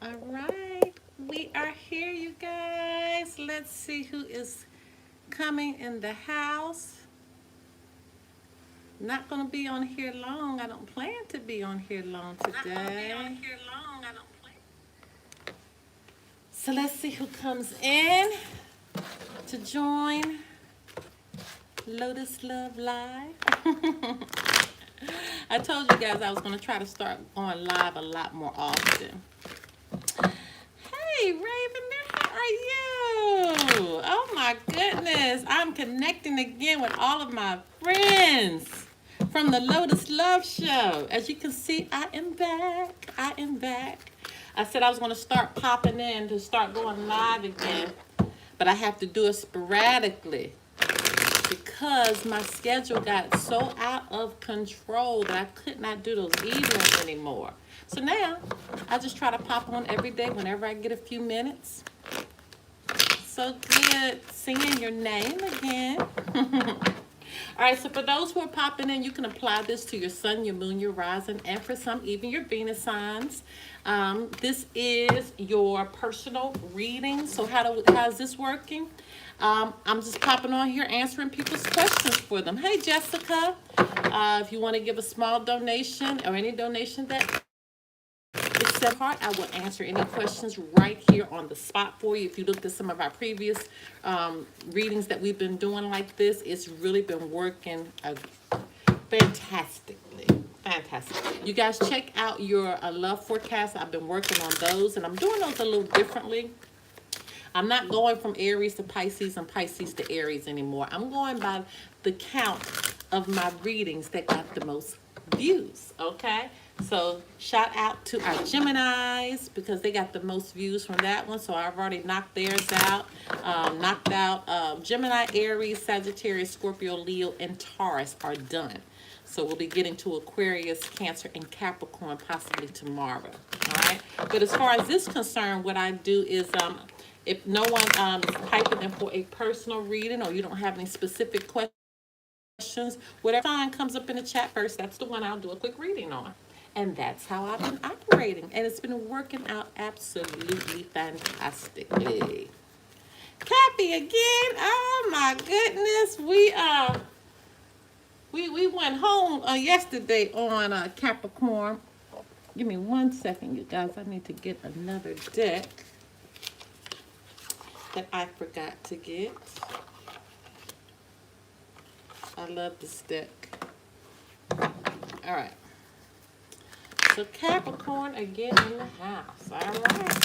All right, we are here, you guys. Let's see who is coming in the house. Not gonna be on here long. I don't plan to be on here long today. So let's see who comes in to join Lotus Love Live. I told you guys I was gonna try to start going live a lot more often. Hey, Raven, how are you? Oh my goodness. I'm connecting again with all of my friends from the Lotus Love Show. As you can see, I am back. I am back. I said I was going to start popping in to start going live again, but I have to do it sporadically because my schedule got so out of control that I could not do those evenings anymore. So now I just try to pop on every day whenever I get a few minutes. So good seeing your name again. All right, so for those who are popping in, you can apply this to your sun, your moon, your rising, and for some, even your Venus signs. This is your personal reading. So how's this working? I'm just popping on here answering people's questions for them. Hey, Jessica, if you want to give a small donation or any donation that it's set heart, I will answer any questions right here on the spot for you. If you looked at some of our previous readings that we've been doing like this, it's really been working fantastically. Fantastic. You guys check out your love forecast. I've been working on those, and I'm doing those a little differently. I'm not going from Aries to Pisces and Pisces to Aries anymore. I'm going by the count of my readings that got the most views, okay? So shout out to our Geminis because they got the most views from that one. So I've already knocked theirs out. Knocked out Gemini, Aries, Sagittarius, Scorpio, Leo, and Taurus are done. So we'll be getting to Aquarius, Cancer, and Capricorn possibly tomorrow. All right. But as far as this is concerned, what I do is if no one is piping in for a personal reading or you don't have any specific questions, whatever sign comes up in the chat first, that's the one I'll do a quick reading on. And that's how I've been operating. And it's been working out absolutely fantastically. Cappy again. Oh my goodness. We went home yesterday on Capricorn. Give me 1 second, you guys. I need to get another deck that I forgot to get. I love this deck. All right. So Capricorn again in the house. All right.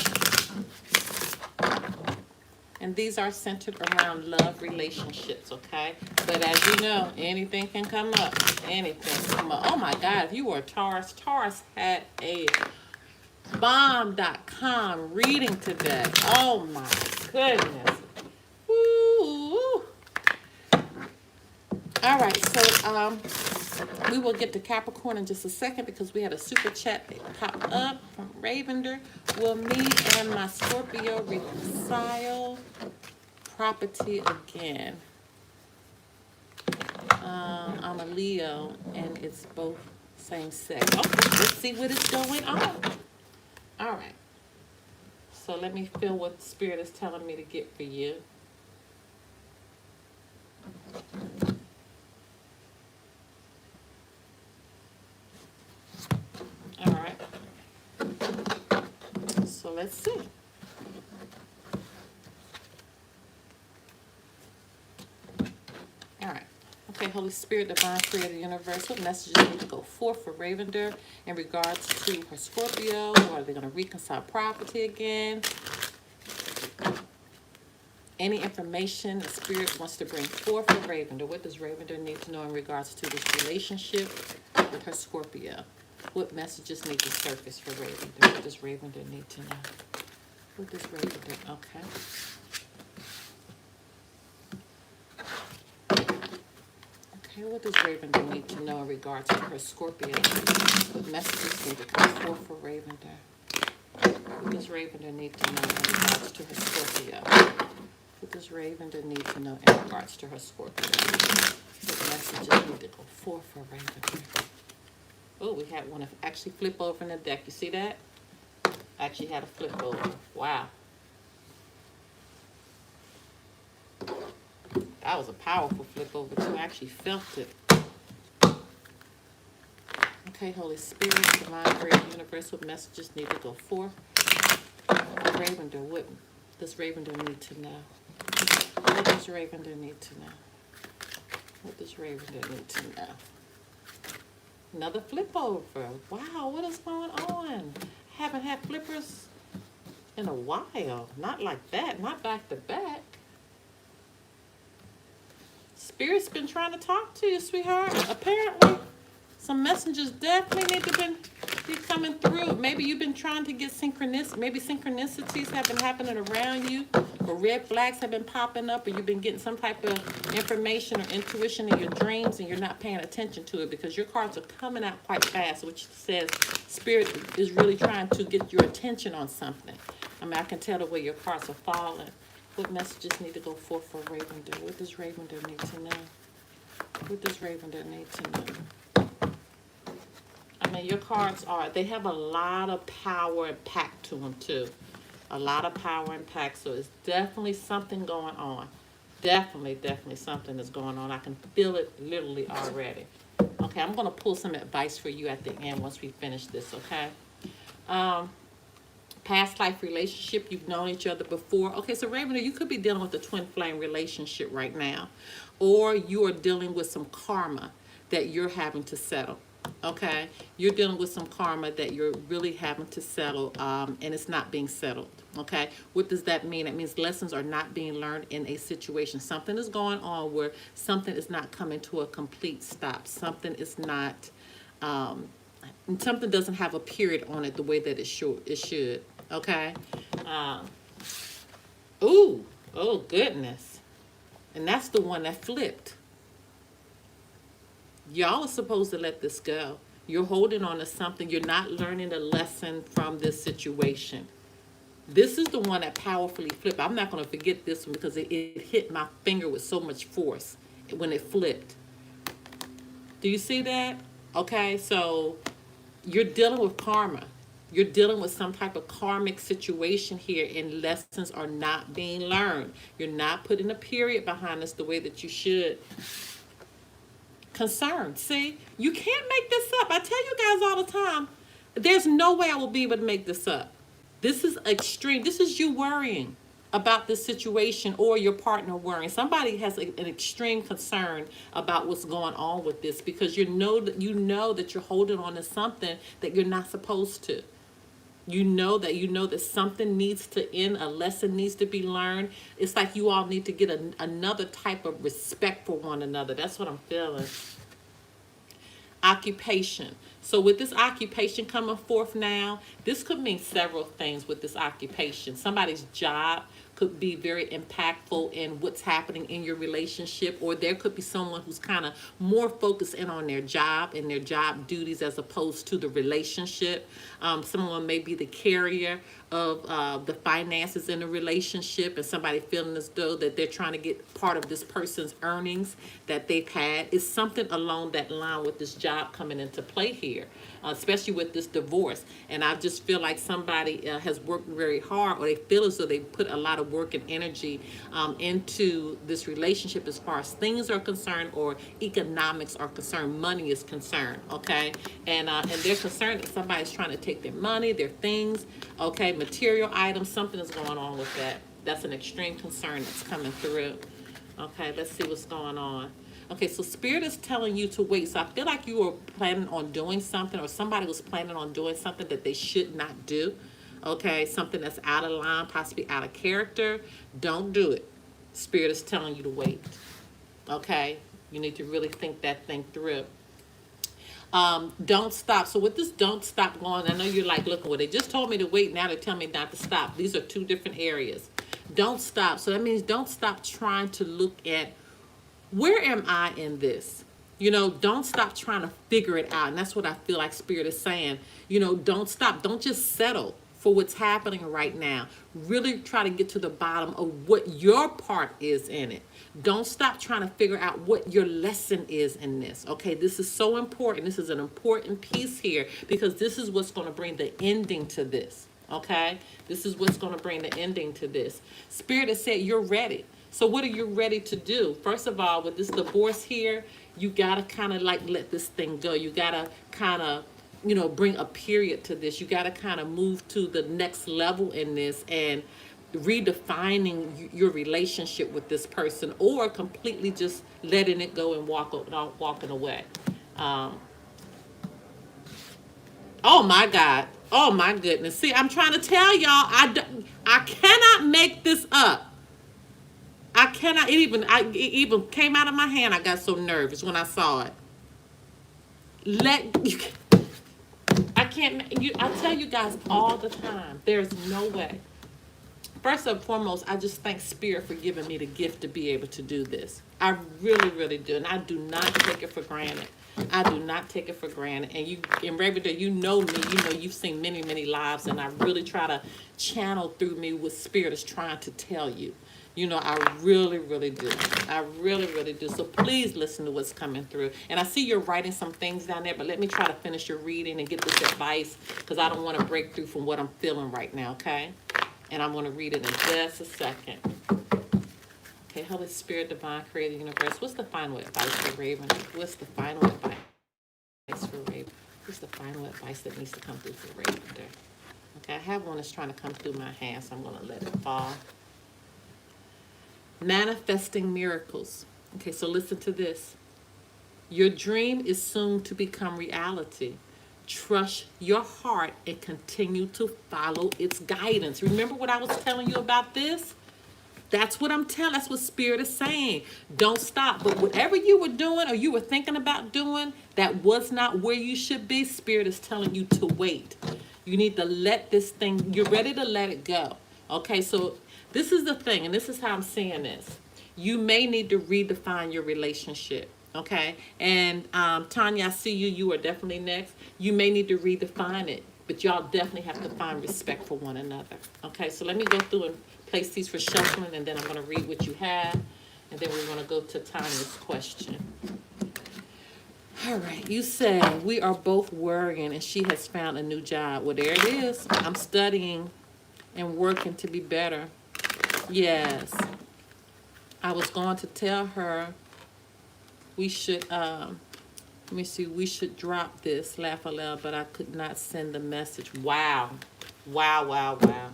And these are centered around love relationships, okay? But as you know, anything can come up. Anything can come up. Oh my God, if you were a Taurus, Taurus had a bomb.com reading today. Oh my goodness. Woo. All right, so we will get to Capricorn in just a second because we had a super chat that popped up from Ravender. Will me and my Scorpio reconcile property again? I'm a Leo and it's both same sex. Okay, let's see what is going on. All right. So let me feel what the Spirit is telling me to get for you. All right. So let's see. All right. Okay, Holy Spirit, Divine Creator, Universe, what messages need to go forth for Ravender in regards to her Scorpio? Or are they going to reconcile property again? Any information the Spirit wants to bring forth for Ravender? What does Ravender need to know in regards to this relationship with her Scorpio? What messages need to surface for Ravender? What does Ravender need to know? What does Ravender? Okay. Okay, what does Ravender need to know in regards to her Scorpio? What messages need to come forth for Ravender? What does Ravender need to know in regards to her Scorpio? What does Ravender need to know in regards to her Scorpio? What messages need to go forth for Ravender? Oh, we had one actually flip over in the deck. You see that? Actually had a flip over. Wow. That was a powerful flip over too. I actually felt it. Okay, Holy Spirit, Divine Great Universe, what messages need to go forth? Raven, what does Raven need to know? What does Raven need to know? What does Raven need to know? Another flip over. Wow, what is going on? Haven't had flippers in a while. Not like that. Not back to back. Spirit's been trying to talk to you, sweetheart. Apparently, some messages definitely need to be coming through. Maybe you've been trying to get synchronicity. Maybe synchronicities have been happening around you, or red flags have been popping up, or you've been getting some type of information or intuition in your dreams, and you're not paying attention to it because your cards are coming out quite fast, which says Spirit is really trying to get your attention on something. I mean, I can tell the way your cards are falling. What messages need to go forth for Raven? What does Raven need to know? What does Raven need to know? I mean, your cards they have a lot of power and pack to them too. A lot of power and pack. So it's definitely something going on. Definitely something is going on. I can feel it literally already. Okay, I'm going to pull some advice for you at the end once we finish this, okay? Past life relationship, you've known each other before. Okay, so Raven, you could be dealing with a twin flame relationship right now. Or you are dealing with some karma that you're having to settle. Okay, you're dealing with some karma that you're really having to settle, and it's not being settled. Okay, what does that mean? It means lessons are not being learned in a situation. Something is going on where something is not coming to a complete stop. Something is not, something doesn't have a period on it the way that it should. Okay. Oh goodness, and that's the one that flipped. Y'all are supposed to let this go. You're holding on to something. You're not learning a lesson from this situation. This is the one that powerfully flipped. I'm not going to forget this one because it hit my finger with so much force when it flipped. Do you see that? Okay, so you're dealing with karma. You're dealing with some type of karmic situation here, and lessons are not being learned. You're not putting a period behind this the way that you should. Concerned. See, you can't make this up. I tell you guys all the time, there's no way I will be able to make this up. This is extreme. This is you worrying about this situation, or your partner worrying. Somebody has an extreme concern about what's going on with this, because you know that you're holding on to something that you're not supposed to. You know that something needs to end, a lesson needs to be learned. It's like you all need to get another type of respect for one another. That's what I'm feeling. Occupation. So with this occupation coming forth now, this could mean several things with this occupation. Somebody's job could be very impactful in what's happening in your relationship, or there could be someone who's kind of more focused in on their job and their job duties as opposed to the relationship. Someone may be the carrier of the finances in a relationship, and somebody feeling as though that they're trying to get part of this person's earnings that they've had. It's something along that line with this job coming into play here, especially with this divorce. And I just feel like somebody has worked very hard, or they feel as though they put a lot of work and energy into this relationship as far as things are concerned, or economics are concerned, money is concerned, okay? And they're concerned that somebody's trying to take their money, their things, okay, material items. Something is going on with that. That's an extreme concern that's coming through. Okay, let's see what's going on. Okay, so Spirit is telling you to wait. So I feel like you were planning on doing something, or somebody was planning on doing something that they should not do. Okay, something that's out of line, possibly out of character. Don't do it. Spirit is telling you to wait. Okay, you need to really think that thing through. Don't stop. So with this don't stop going, I know you're like, look, well, they just told me to wait. Now they're telling me not to stop. These are two different areas. Don't stop. So that means don't stop trying to look at, where am I in this? You know, don't stop trying to figure it out. And that's what I feel like Spirit is saying. You know, don't stop. Don't just settle for what's happening right now. Really try to get to the bottom of what your part is in it. Don't stop trying to figure out what your lesson is in this. Okay, this is so important. This is an important piece here, because this is what's going to bring the ending to this. Okay? This is what's going to bring the ending to this. Spirit has said you're ready. So what are you ready to do? First of all, with this divorce here, you got to kind of like let this thing go. You got to kind of, bring a period to this. You got to kind of move to the next level in this and redefining your relationship with this person, or completely just letting it go and walking away. Um, oh my God. Oh my goodness. See, I'm trying to tell y'all, I cannot make this up. I cannot. It even came out of my hand. I got so nervous when I saw it. I can't. I tell you guys all the time. There's no way. First and foremost, I just thank Spirit for giving me the gift to be able to do this. I really, really do, and I do not take it for granted. I do not take it for granted. And you, in regular, you know me. You know you've seen many, many lives, and I really try to channel through me what Spirit is trying to tell you. I really, really do. I really, really do. So please listen to what's coming through. And I see you're writing some things down there, but let me try to finish your reading and get this advice, because I don't want to break through from what I'm feeling right now, okay? And I'm going to read it in just a second. Okay, Holy Spirit, Divine Creator, Universe. What's the final advice for Raven? What's the final advice for Raven? What's the final advice that needs to come through for Raven there? Okay, I have one that's trying to come through my hand, so I'm going to let it fall. Manifesting miracles. Okay, so listen to this. Your dream is soon to become reality. Trust your heart and continue to follow its guidance. Remember what I was telling you about this? That's what I'm telling. That's what Spirit is saying. Don't stop. But whatever you were doing or you were thinking about doing that was not where you should be, Spirit is telling you to wait. You need to let this thing, you're ready to let it go. Okay, so this is the thing, and this is how I'm seeing this. You may need to redefine your relationship. Okay, and Tanya, I see you. You are definitely next. You may need to redefine it, but y'all definitely have to find respect for one another. Okay, so let me go through and place these for shuffling, and then I'm going to read what you have, and then we're going to go to Tanya's question. All right, you say we are both worrying, and she has found a new job. Well, there it is. I'm studying and working to be better. Yes, I was going to tell her we should, let me see, we should drop this, laugh aloud, but I could not send the message. Wow. Wow, wow, wow.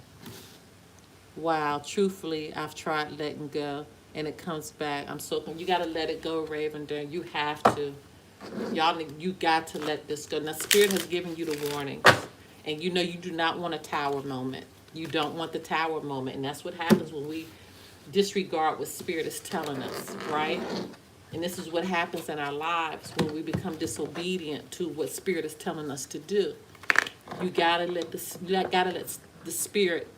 Wow, truthfully, I've tried letting go, and it comes back. I'm so, you got to let it go, Ravender. You have to. Y'all, you got to let this go. Now, Spirit has given you the warnings, and you do not want a tower moment. You don't want the tower moment, and that's what happens when we disregard what Spirit is telling us, right? And this is what happens in our lives when we become disobedient to what Spirit is telling us to do. You gotta let the Spirit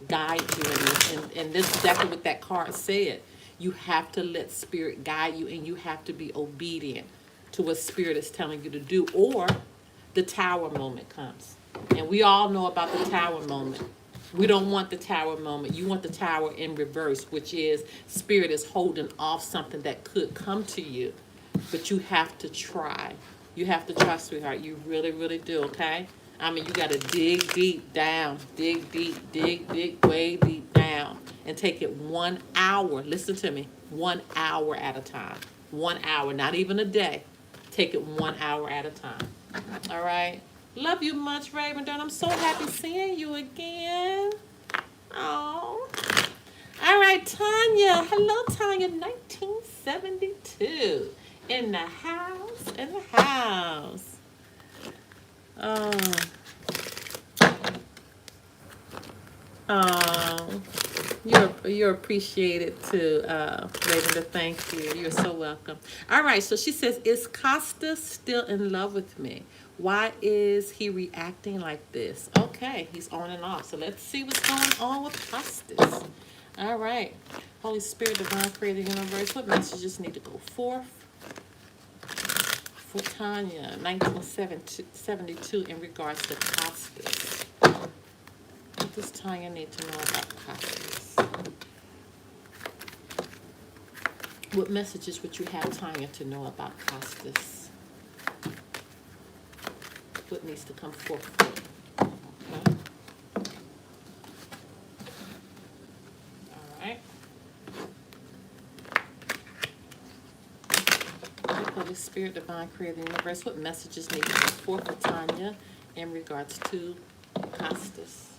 guide you in this, and this is exactly what that card said. You have to let Spirit guide you, and you have to be obedient to what Spirit is telling you to do, or the tower moment comes. And we all know about the tower moment. We don't want the tower moment. You want the tower in reverse, which is Spirit is holding off something that could come to you. But you have to try. You have to try, sweetheart. You really, really do, okay? I mean, you got to dig deep down. Dig deep, dig way deep down. And take it 1 hour. Listen to me. 1 hour at a time. 1 hour, not even a day. Take it 1 hour at a time. All right? Love you much, Raven. I'm so happy seeing you again. Oh. All right, Tanya. Hello, Tanya. 1972. In the house. In the house. Oh. Oh. You're appreciated too, Raven. Thank you. You're so welcome. All right, so she says, is Costa still in love with me? Why is he reacting like this? Okay, he's on and off. So let's see what's going on with Costas. All right. Holy Spirit, Divine Creator, Universe, what messages need to go forth for Tanya, 1972, in regards to Costas? What does Tanya need to know about Costas? What messages would you have Tanya to know about Costas? What needs to come forth? Okay. Holy Spirit, Divine Creator, the Universe, what messages need to come forth for Tanya in regards to Costas?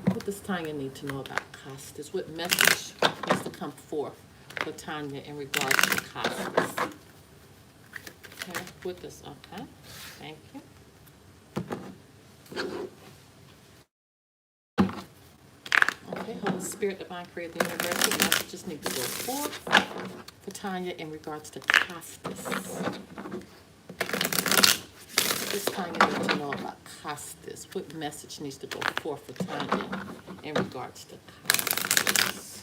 What does Tanya need to know about Costas? What message needs to come forth for Tanya in regards to Costas? Okay, what does, okay, thank you. Okay, Holy Spirit, Divine Creator, the Universe, what messages need to go forth for Tanya in regards to Costas? What does Tanya need to know about Costas? What message needs to go forth for Tanya in regards to Costas?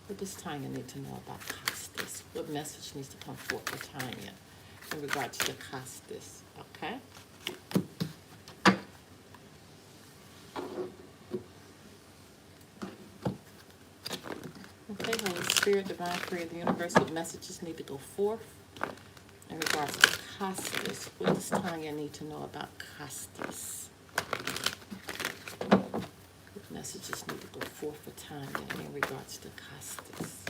What does Tanya need to know about Costas? What message needs to come forth for Tanya in regards to Costas? Okay. Okay, Holy Spirit, Divine Creator, the Universe, what messages need to go forth in regards to Costas? What does Tanya need to know about Costas? What messages need to go forth for Tanya in regards to Costas?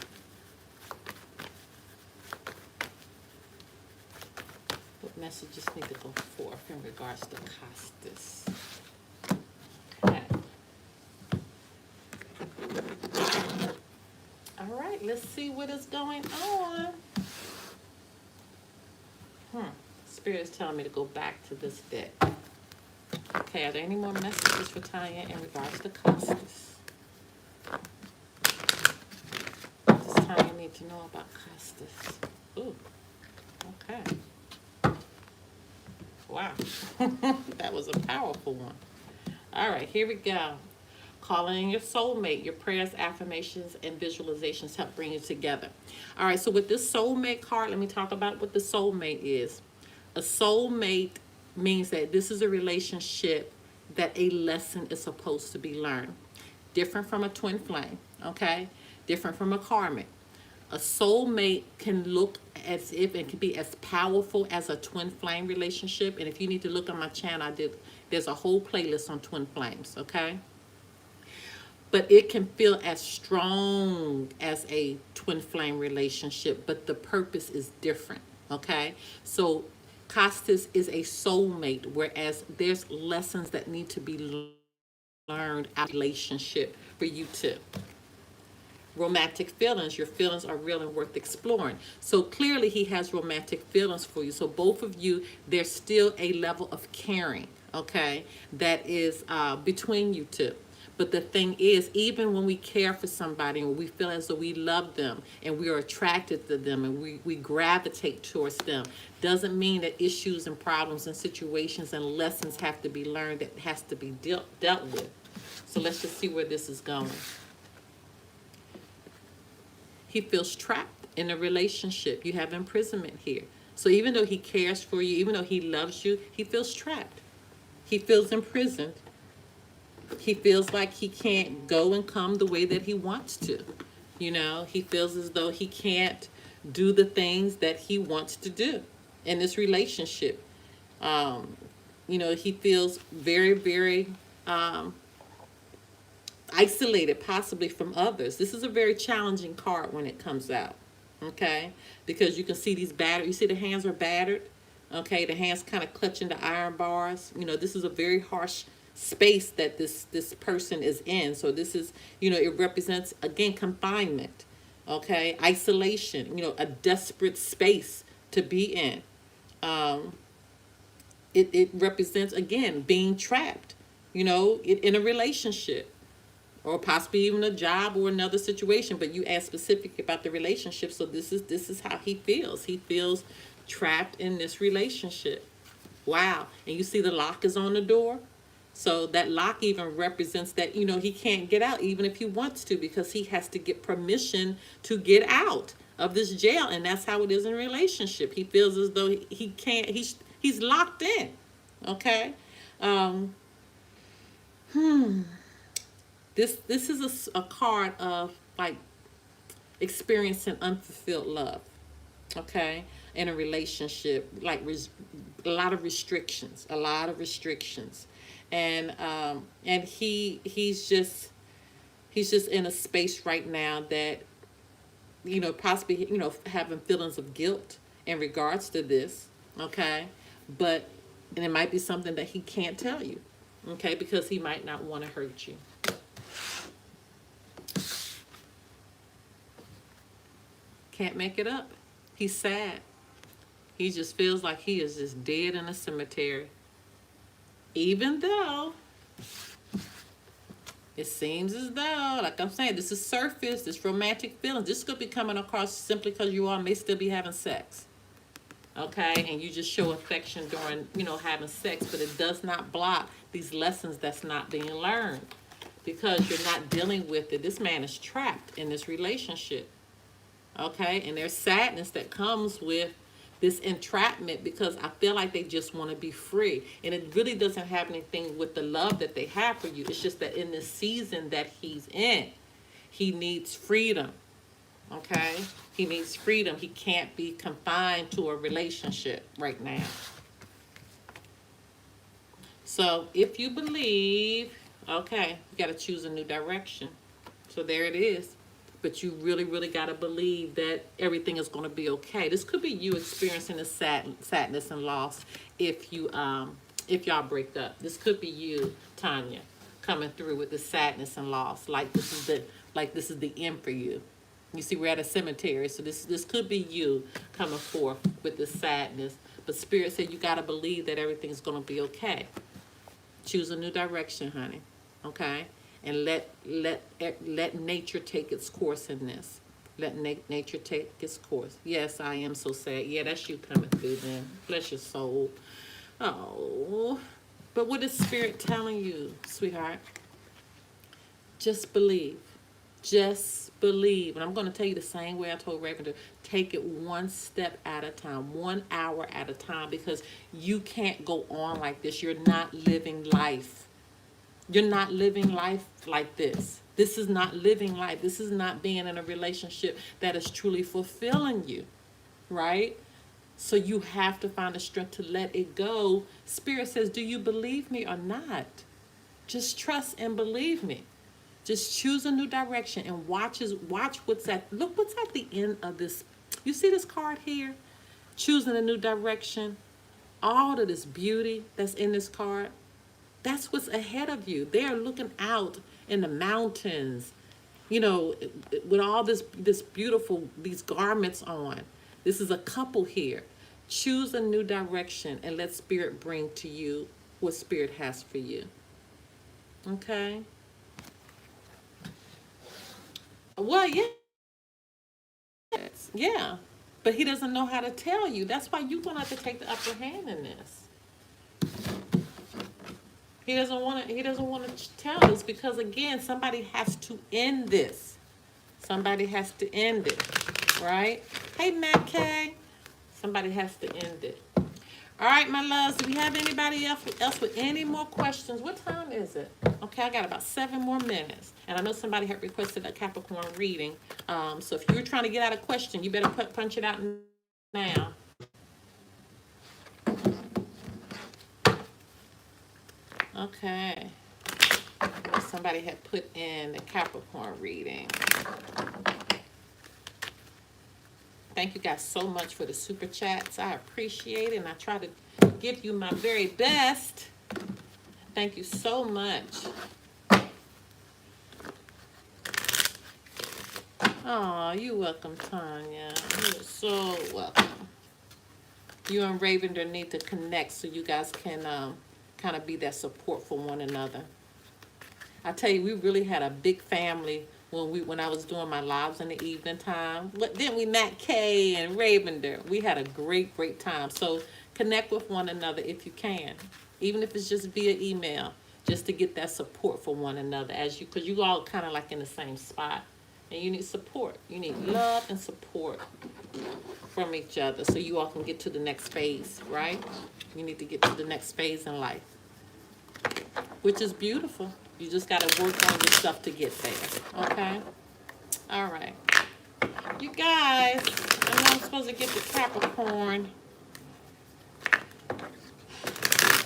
What messages need to go forth in regards to Costas? Okay. All right, let's see what is going on. Spirit is telling me to go back to this deck. Okay, are there any more messages for Tanya in regards to Costas? What does Tanya need to know about Costas? Ooh, okay. Wow, that was a powerful one. All right, here we go. Calling in your soulmate, your prayers, affirmations, and visualizations help bring you together. All right, so with this soulmate card, let me talk about what the soulmate is. A soulmate means that this is a relationship that a lesson is supposed to be learned. Different from a twin flame, okay? Different from a karmic. A soulmate can look as if it can be as powerful as a twin flame relationship. And if you need to look on my channel, there's a whole playlist on twin flames, okay? But it can feel as strong as a twin flame relationship, but the purpose is different, okay? So Costas is a soulmate, whereas there's lessons that need to be learned out of relationship for you two. Romantic feelings, your feelings are real and worth exploring. So clearly he has romantic feelings for you. So both of you, there's still a level of caring, okay, that is between you two. But the thing is, even when we care for somebody and we feel as though we love them and we are attracted to them and we gravitate towards them, doesn't mean that issues and problems and situations and lessons have to be learned, that has to be dealt with. So let's just see where this is going. He feels trapped in a relationship. You have imprisonment here. So even though he cares for you, even though he loves you, he feels trapped. He feels imprisoned. He feels like he can't go and come the way that he wants to. You know, he feels as though he can't do the things that he wants to do in this relationship. You know, he feels very, very isolated, possibly from others. This is a very challenging card when it comes out, okay? Because you can see these battered, you see the hands are battered, okay? The hands kind of clutching the iron bars. You know, this is a very harsh space that this person is in. So this is, you know, it represents, again, confinement, okay? Isolation, you know, a desperate space to be in. It represents, again, being trapped, you know, in a relationship, or possibly even a job or another situation, but you asked specific about the relationship. So this is how he feels. He feels trapped in this relationship. Wow. And you see the lock is on the door. So that lock even represents that, you know, he can't get out even if he wants to, because he has to get permission to get out of this jail. And that's how it is in a relationship. He feels as though he can't, he's locked in. Okay. This is a card of like experiencing unfulfilled love, okay, in a relationship, like a lot of restrictions, and he's just in a space right now that possibly, having feelings of guilt in regards to this, okay? But, and it might be something that he can't tell you, okay? Because he might not want to hurt you. Can't make it up. He's sad. He just feels like he is just dead in a cemetery. Even though it seems as though, like I'm saying, this is surface, this romantic feelings. This could be coming across simply because you all may still be having sex. Okay? And you just show affection during, having sex, but it does not block these lessons that's not being learned because you're not dealing with it. This man is trapped in this relationship. Okay? And there's sadness that comes with this entrapment because I feel like they just want to be free. And it really doesn't have anything with the love that they have for you. It's just that in this season that he's in, he needs freedom. Okay? He needs freedom. He can't be confined to a relationship right now. So if you believe, okay, you got to choose a new direction. So there it is. But you really, really got to believe that everything is going to be okay. This could be you experiencing the sadness and loss if y'all break up. This could be you, Tanya, coming through with the sadness and loss. Like this is the end for you. You see, we're at a cemetery, so this could be you coming forth with the sadness. But Spirit said you got to believe that everything's going to be okay. Choose a new direction, honey. Okay? And let nature take its course in this. Let nature take its course. Yes, I am so sad. Yeah, that's you coming through then. Bless your soul. Oh. But what is Spirit telling you, sweetheart? Just believe. Just believe. And I'm going to tell you the same way I told Raven to take it one step at a time, 1 hour at a time, because you can't go on like this. You're not living life. You're not living life like this. This is not living life. This is not being in a relationship that is truly fulfilling you, right? So you have to find the strength to let it go. Spirit says, do you believe me or not? Just trust and believe me. Just choose a new direction and watch what's look what's at the end of this. You see this card here? Choosing a new direction. All of this beauty that's in this card. That's what's ahead of you. They are looking out in the mountains, with all this beautiful, these garments on. This is a couple here. Choose a new direction and let Spirit bring to you what Spirit has for you. Okay? Well, yeah. Yeah. But he doesn't know how to tell you. That's why you're going to have to take the upper hand in this. He doesn't want to tell us because, again, somebody has to end this. Somebody has to end it, right? Hey, Matt K. Somebody has to end it. All right, my loves, do we have anybody else with any more questions? What time is it? Okay, I got about 7 more minutes. And I know somebody had requested a Capricorn reading. So if you were trying to get out a question, you better punch it out now. Okay. Somebody had put in the Capricorn reading. Thank you guys so much for the super chats. I appreciate it, and I try to give you my very best. Thank you so much. Oh, you're welcome, Tanya. You're so welcome. You and Ravender need to connect so you guys can kind of be that support for one another. I tell you, we really had a big family when I was doing my lives in the evening time. Didn't we, Matt K and Ravender? We had a great, great time. So connect with one another if you can, even if it's just via email, just to get that support for one another because you all kind of like in the same spot. And you need support. You need love and support from each other so you all can get to the next phase, right? You need to get to the next phase in life, which is beautiful. You just got to work on your stuff to get there, okay? All right. You guys, I know I'm supposed to get the Capricorn.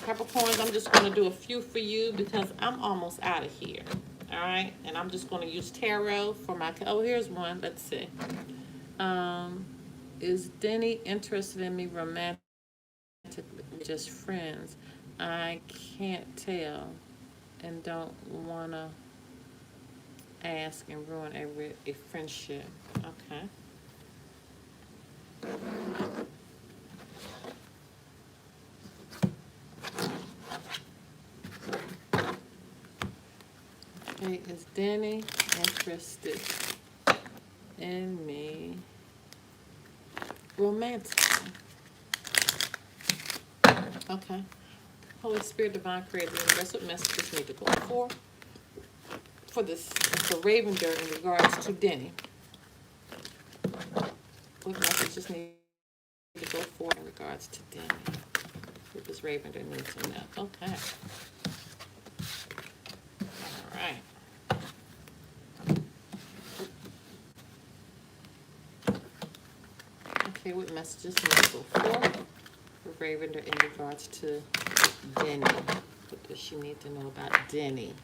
Capricorns, I'm just going to do a few for you because I'm almost out of here. All right, and I'm just going to use tarot for my, here's one. Let's see. Um, is Denny interested in me romantically? Just friends. I can't tell and don't wanna ask and ruin a friendship. Okay. Okay, is Danny interested in me romantically? Okay. Holy Spirit, Divine Creator, that's what messages need to go for this for Ravender in regards to Denny. What messages need to go for in regards to Denny? What does Ravender need to know? Okay. All right. Okay, what messages need to go for Ravender in regards to Denny? What does she need to know about Denny?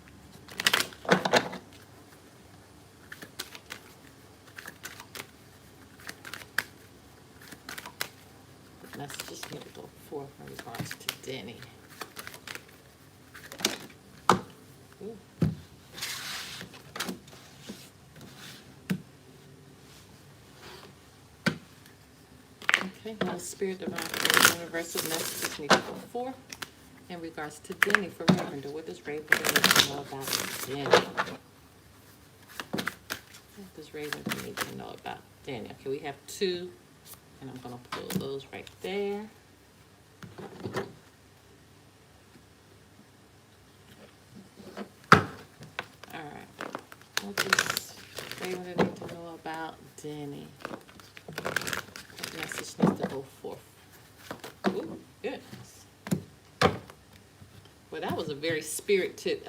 What messages need to go forth in regards to Denny? Ooh. Okay, Holy Spirit, Divine Creator, Universal messages need to go forth in regards to Denny for Ravender. What does Ravender need to know about Denny? What does Ravender need to know about Denny? Okay, we have two, and I'm going to pull those right there. All right. What does Ravender need to know about Denny? What message needs to go forth? Ooh, goodness. Well, that was a very spirited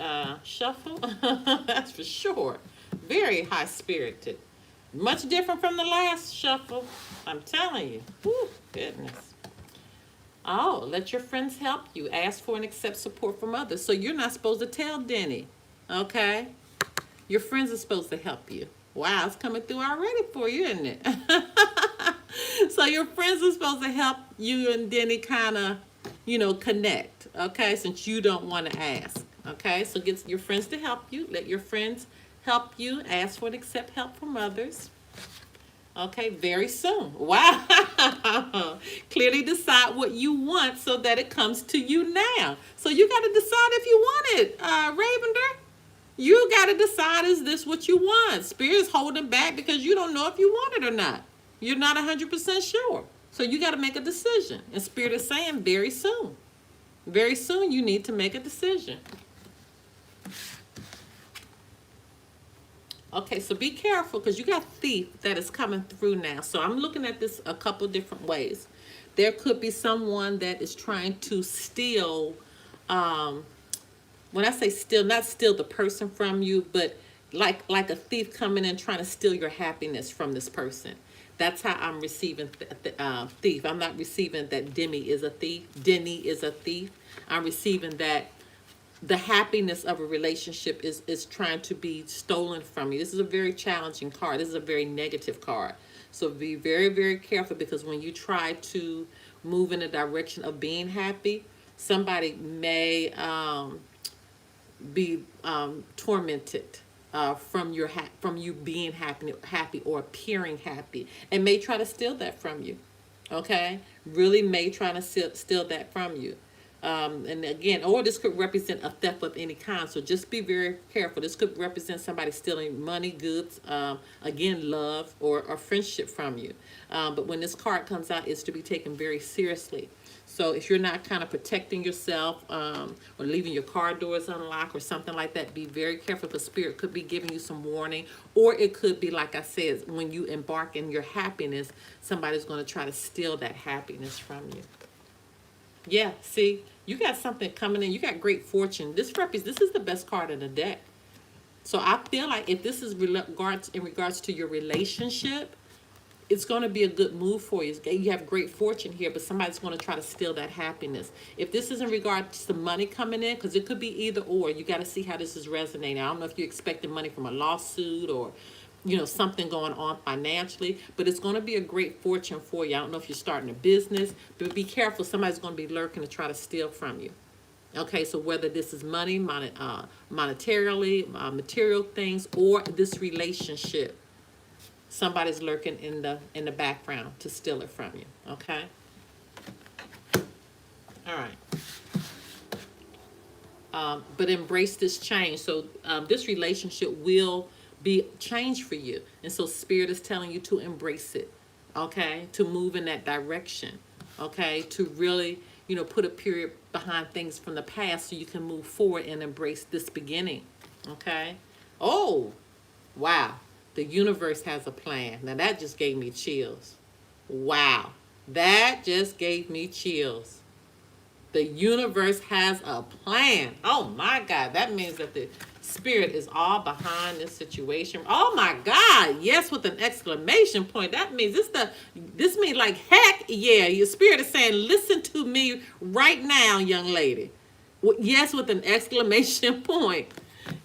shuffle. That's for sure. Very high spirited. Much different from the last shuffle. I'm telling you. Whew, goodness. Oh, let your friends help you. Ask for and accept support from others. So you're not supposed to tell Denny. Okay? Your friends are supposed to help you. Wow, it's coming through already for you, isn't it? So your friends are supposed to help you and Denny kind of, connect. Okay? Since you don't want to ask. Okay? So get your friends to help you. Let your friends help you. Ask for and accept help from others. Okay, very soon. Wow. Clearly decide what you want so that it comes to you now. So you got to decide if you want it, Ravender. You got to decide, is this what you want? Spirit's holding back because you don't know if you want it or not. You're not 100% sure. So you got to make a decision. And Spirit is saying very soon. Very soon you need to make a decision. Okay, so be careful because you got thief that is coming through now. So I'm looking at this a couple different ways. There could be someone that is trying to steal, when I say steal, not steal the person from you, but like a thief coming in trying to steal your happiness from this person. That's how I'm receiving thief. I'm not receiving that Demi is a thief. Denny is a thief. I'm receiving that the happiness of a relationship is trying to be stolen from you. This is a very challenging card. This is a very negative card. So be very, very careful because when you try to move in the direction of being happy, somebody may be tormented from from you being happy or appearing happy, and may try to steal that from you. Okay, really may try to steal that from you. And again, or this could represent a theft of any kind. So just be very careful. This could represent somebody stealing money, goods, again, love or friendship from you. But when this card comes out, it's to be taken very seriously. So if you're not kind of protecting yourself or leaving your car doors unlocked or something like that, be very careful because Spirit could be giving you some warning. Or it could be, like I said, when you embark in your happiness, somebody's going to try to steal that happiness from you. Yeah, see, you got something coming in. You got great fortune. This is the best card in the deck. So I feel like if this is in regards to your relationship, it's going to be a good move for you. You have great fortune here, but somebody's going to try to steal that happiness. If this is in regards to money coming in, because it could be either or. You got to see how this is resonating. I don't know if you're expecting money from a lawsuit or something going on financially, but it's going to be a great fortune for you. I don't know if you're starting a business, but be careful. Somebody's going to be lurking to try to steal from you. Okay, so whether this is money, monetarily, material things, or this relationship, somebody's lurking in the background to steal it from you. Okay. All right. But embrace this change. So this relationship will be changed for you. And so Spirit is telling you to embrace it, okay? To move in that direction, okay? To really, put a period behind things from the past so you can move forward and embrace this beginning, okay? Oh, wow. The universe has a plan. Now that just gave me chills. Wow. That just gave me chills. The universe has a plan. Oh my God. That means that the Spirit is all behind this situation. Oh my God. Yes, with an exclamation point. That means this means like heck yeah. Your Spirit is saying, listen to me right now, young lady. Yes, with an exclamation point.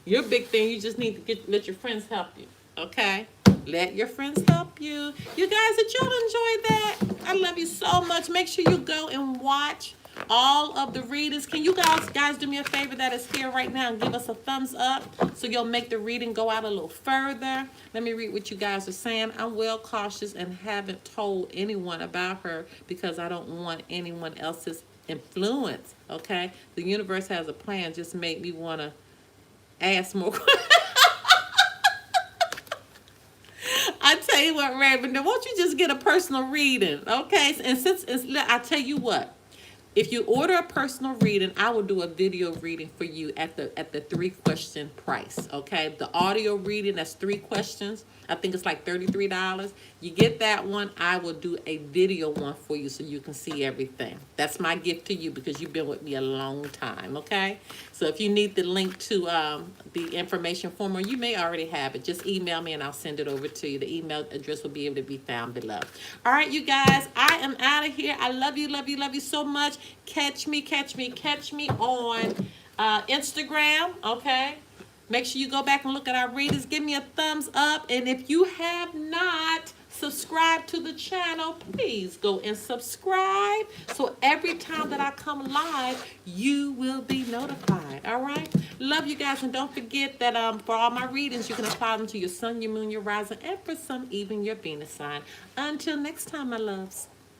Your big thing, you just need to let your friends help you. Okay? Let your friends help you. You guys, did y'all enjoy that? I love you so much. Make sure you go and watch all of the readings. Can you guys do me a favor that is here right now and give us a thumbs up so you'll make the reading go out a little further. Let me read what you guys are saying. I'm well cautious and haven't told anyone about her because I don't want anyone else's influence. Okay? The universe has a plan. Just make me want to ask more questions. I tell you what, Raven, won't you just get a personal reading, okay? And I tell you what, if you order a personal reading, I will do a video reading for you at the 3-question price, okay? The audio reading, that's 3 questions. I think it's like $33. You get that one, I will do a video one for you so you can see everything. That's my gift to you because you've been with me a long time, okay? So if you need the link to the information form, or you may already have it, just email me and I'll send it over to you. The email address will be able to be found below. All right, you guys, I am out of here. I love you, love you, love you so much. Catch me on Instagram, okay? Make sure you go back and look at our readings. Give me a thumbs up. And if you have not subscribed to the channel, please go and subscribe. So every time that I come live, you will be notified. All right? Love you guys. And don't forget that for all my readings, you can apply them to your sun, your moon, your rising, and for some, even your Venus sign. Until next time, my loves.